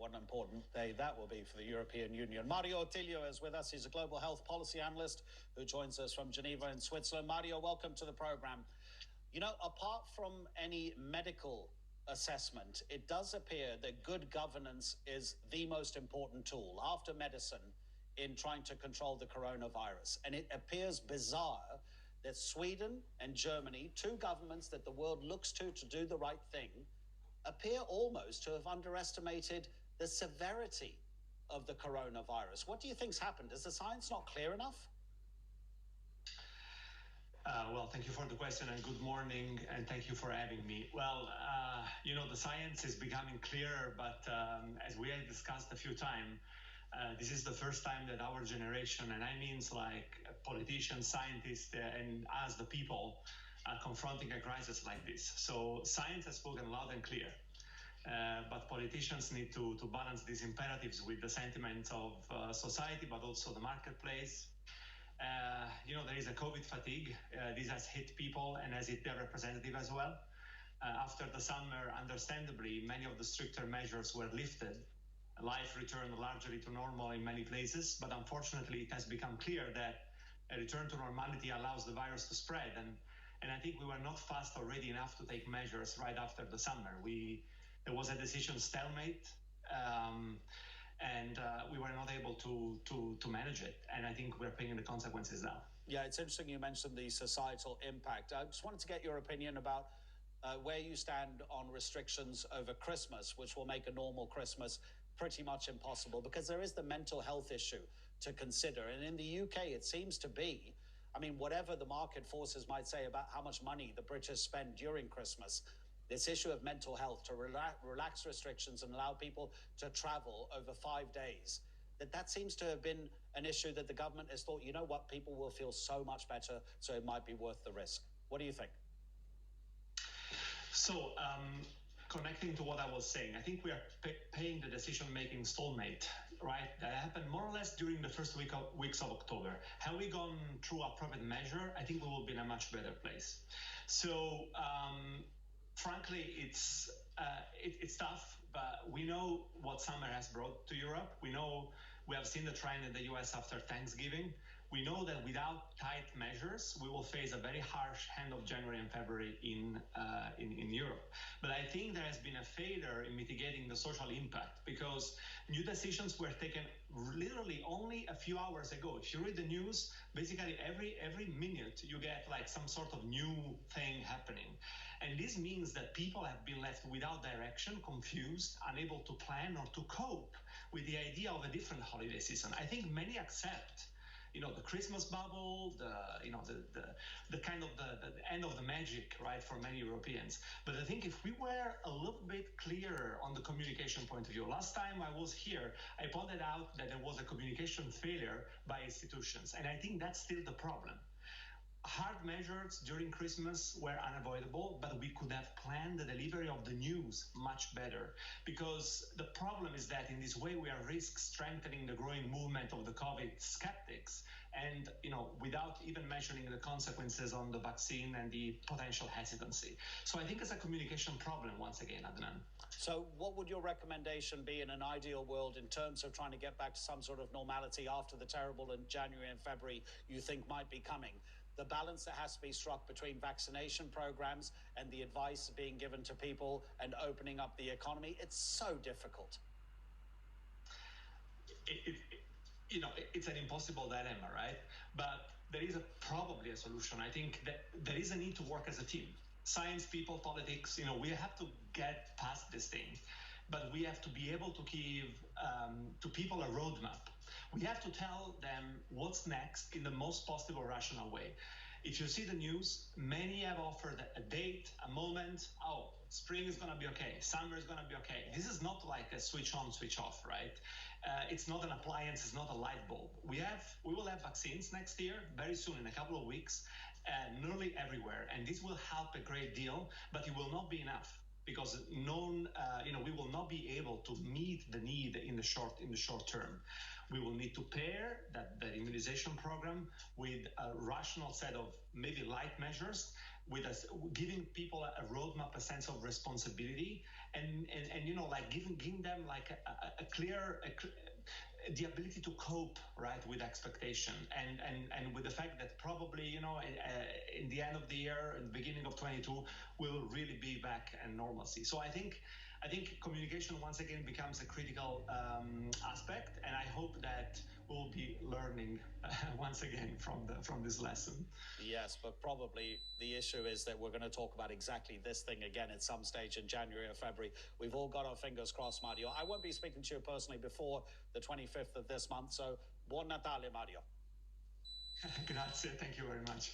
what an important day that will be for the European Union. Mario Ottiglio is with us. He's a global health policy analyst who joins us from Geneva in Switzerland. Mario, welcome to the program. You know, apart from any medical assessment, it does appear that good governance is the most important tool after medicine in trying to control the coronavirus. And it appears bizarre that Sweden and Germany, two governments that the world looks to do the right thing, appear almost to have underestimated the severity of the coronavirus. What do you think's happened? Is the science not clear enough? Well, thank you for the question and good morning, and thank you for having me. Well, you know, the science is becoming clearer, but as we have discussed a few times, this is the first time that our generation, and I mean like politicians, scientists, and us, the people, are confronting a crisis like this. So science has spoken loud and clear, but politicians need to balance these imperatives with the sentiments of society, but also the marketplace. You know, there is a COVID fatigue. This has hit people and has hit their representative as well. After the summer, understandably, many of the stricter measures were lifted. Life returned largely to normal in many places, but unfortunately, it has become clear that a return to normality allows the virus to spread. And I think we were not fast or ready enough to take measures right after the summer. There was a decision stalemate, and we were not able to manage it. And I think we're paying the consequences now. Yeah, it's interesting you mentioned the societal impact. I just wanted to get your opinion about where you stand on restrictions over Christmas, which will make a normal Christmas pretty much impossible, because there is the mental health issue to consider. And in the UK, it seems to be, I mean, whatever the market forces might say about how much money the British spend during Christmas, this issue of mental health, to relax restrictions and allow people to travel over 5 days, that seems to have been an issue that the government has thought, you know what, people will feel so much better, so it might be worth the risk. What do you think? So, connecting to what I was saying, I think we are paying the decision-making stalemate, right? That happened more or less during the first weeks of October. Have we gone through appropriate measure? I think we will be in a much better place. So, frankly, it's tough, but we know what summer has brought to Europe. We have seen the trend in the US after Thanksgiving. We know that without tight measures, we will face a very harsh end of January and February in Europe. But I think there has been a failure in mitigating the social impact, because new decisions were taken literally only a few hours ago. If you read the news, basically every minute you get like some sort of new thing happening. And this means that people have been left without direction, confused, unable to plan or to cope with the idea of a different holiday season. I think many accept, you know, the Christmas bubble, the kind of the end of the magic, right, for many Europeans. But I think if we were a little bit clearer on the communication point of view, last time I was here, I pointed out that there was a communication failure by institutions. And I think that's still the problem. Hard measures during Christmas were unavoidable, but we could have planned the delivery of the news much better. Because the problem is that in this way, we are risk strengthening the growing movement of the COVID skeptics, and, you know, without even measuring the consequences on the vaccine and the potential hesitancy. So I think it's a communication problem once again, Adnan. So what would your recommendation be in an ideal world in terms of trying to get back to some sort of normality after the terrible in January and February you think might be coming? The balance that has to be struck between vaccination programs and the advice being given to people and opening up the economy, it's so difficult. It's an impossible dilemma, right? But there is probably a solution. I think that there is a need to work as a team. Science, people, politics, we have to get past this thing. But we have to be able to give to people a roadmap. We have to tell them what's next in the most possible rational way. If you see the news, many have offered a date, a moment. Oh, spring is going to be okay. Summer is going to be okay. This is not like a switch on, switch off, right? It's not an appliance. It's not a light bulb. We will have vaccines next year, very soon, in a couple of weeks, nearly everywhere. And this will help a great deal, but it will not be enough. Because we will not be able to meet the need in the short term. We will need to pair the immunization program with a rational set of maybe light measures, with us, giving people a roadmap, a sense of responsibility, and like giving them like a clear the ability to cope, right, with expectation, and with the fact that probably in the end of the year, in the beginning of 22, we'll really be back in normalcy. So I think communication once again becomes a critical aspect, and I hope that we'll be learning once again from this lesson. Yes, but probably the issue is that we're going to talk about exactly this thing again at some stage in January or February. We've all got our fingers crossed, Mario. I won't be speaking to you personally before the 25th of this month, so buon Natale, Mario. Grazie, thank you very much.